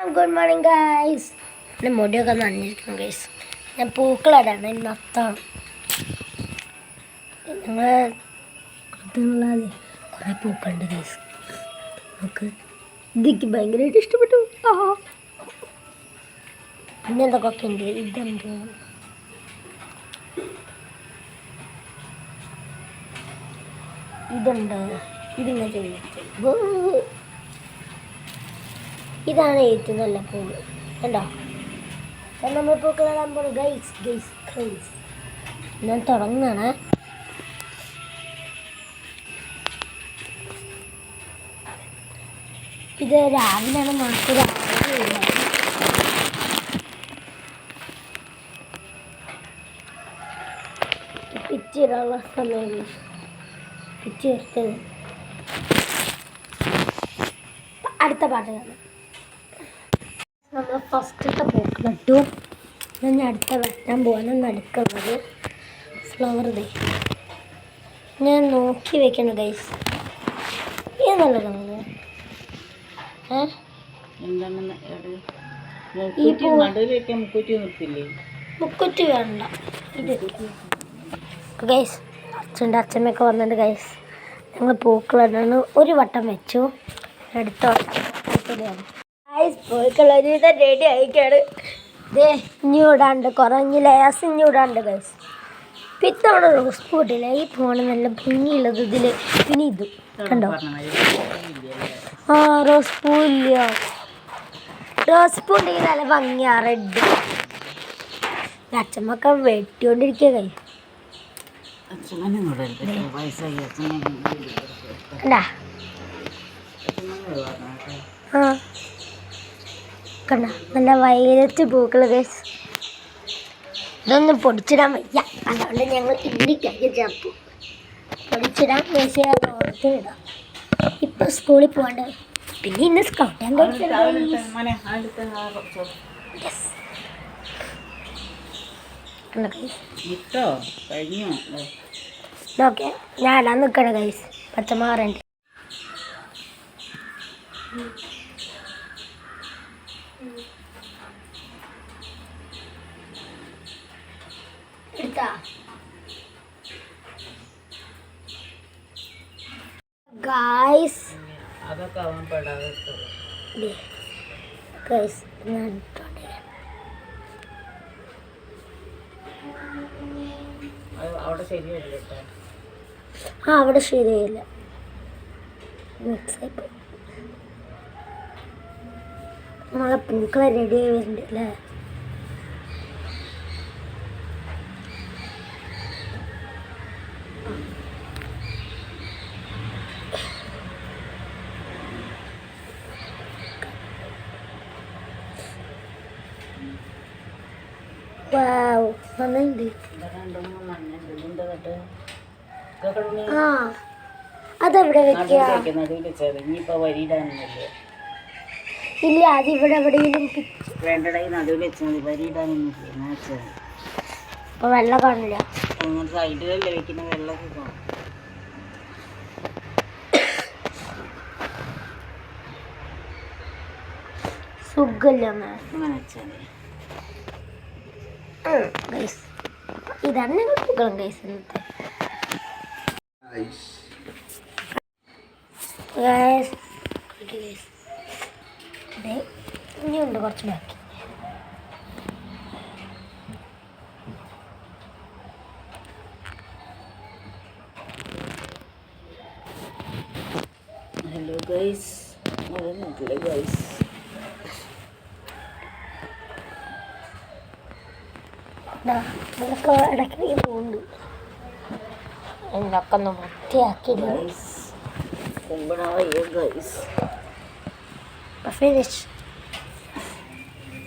Good morning guys. എൻ്റെ മുടിയൊക്കെ നനഞ്ഞിരിക്കുന്നു guys. ഞാൻ പൂക്കളിടാണ് ഇന്നത്താണ്. ഞങ്ങൾ അടുത്തുള്ളത് കുറേ പൂക്കളുണ്ട് ഗൈസ്. നമുക്ക് ഇതൊക്കെ ഭയങ്കരമായിട്ട് ഇഷ്ടപ്പെട്ടു. പിന്നെ എന്തൊക്കെ ഉണ്ട്, ഇതുണ്ട്, ഇതുണ്ട്, ഇതിങ്ങനെ ചെയ്തു. ഇതാണ് ഏറ്റവും നല്ല പൂവ് കണ്ടോ. നമ്മൾ പൂക്കളിടാൻ പോകും ഗൈസ്. ഗൈസ് ഗൈസ് ഞാൻ തുടങ്ങാണ്. ഇത് രാവിലെയാണ് നമുക്ക് രാവിലെ പിച്ചിടാനുള്ള സമയം പിച്ചി എടുത്തത്. അടുത്ത പാട്ട് കാണാം. നമ്മൾ ഫസ്റ്റത്തെ പൂക്കളിട്ടു. ഞാൻ അടുത്ത വെട്ടാൻ പോകാൻ നടുക്കുന്നത് ഫ്ലവർ ഡേ. ഞാൻ നോക്കി വെക്കണം ഗൈസ്. ഇത് നല്ലതാണ്. മുക്കുറ്റി വേണ്ട. ഇത് ഗൈസ് അച്ഛൻ്റെ അച്ഛമ്മയൊക്കെ വന്നിട്ട് ഗൈസ് ഞങ്ങൾ പൂക്കളിടാണ് ഒരു വട്ടം വെച്ചു. അടുത്താണ് പൂക്കൾ ഒരുവിധം റെഡി ആയിക്കാണ്. ഇതേ ഇനി ഇടാണ്ട് കുറഞ്ഞ ലേസ് ഇനി ഇടാണ്ട് ഗൈസ്. പിത്തവണ റോസ് പൂ ഇട്ടില്ല. ഈ പൂവാണ് നല്ല ഭംഗിയുള്ളത് ഇതിൽ. പിന്നെ ഇത് കണ്ടോ, റോസ് പൂ ഇല്ല. റോസ് പൂ ഉണ്ടെങ്കിൽ നല്ല ഭംഗിയാ. റെഡ് അച്ഛമ്മൊക്കെ വെട്ടിക്കൊണ്ടിരിക്കുക കൈ കണ്ടാ. കണ്ട നല്ല വയലറ്റ് പൂക്കൾ ഗൈസ്. ഇതൊന്നും പൊടിച്ചിടാൻ വയ്യ, അതുകൊണ്ട് ഞങ്ങൾ ഇണ്ടിക്കാക്കി ചേർപ്പു. പൊടിച്ചിടാൻ ഓർത്തിടാം. ഇപ്പം സ്കൂളിൽ പോകണ്ട. പിന്നെ ഇന്ന് സ്കൗട്ട് ആൻഡ് ഓക്കെ ഞാൻ ഇടാൻ നിൽക്കണ ഗൈസ്. പച്ചമാറുണ്ട്. ഗൈസ് ഗൈസ് അവിടെ ശരിയായില്ല. മിക്സായി പോയി. നമ്മളെ പൂക്കളെ റെഡി ആയി വരുന്നുണ്ട് അല്ലേ. നന്നുണ്ട്. അതെവിടെ വെക്കുക? ഇല്ല, അതിവിടെ എവിടെയെങ്കിലും ഇപ്പൊ വെള്ളം കാണില്ല. സൈഡിലല്ലേ വെക്കുന്ന വെള്ളമൊക്കെ കാണും. സുഖമില്ല. ഇതാണ് ഞങ്ങൾ പൂക്കളം ഗൈസ്. ഇന്നത്തെ ഇനിയുണ്ട് കുറച്ച് ബാക്കി. ഹലോ ഗൈസ്, ഗൈസ് ഇതൊക്കെ ഇടയ്ക്ക് പോകുന്നുണ്ട്. ഇതൊക്കെ ഒന്ന് വൃത്തിയാക്കി ഫിനിഷ്.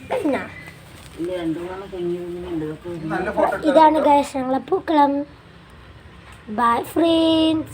പിന്നെ ഇതാണ് ഗൈസ് ഞങ്ങളെ പൂക്കളം. Bye friends.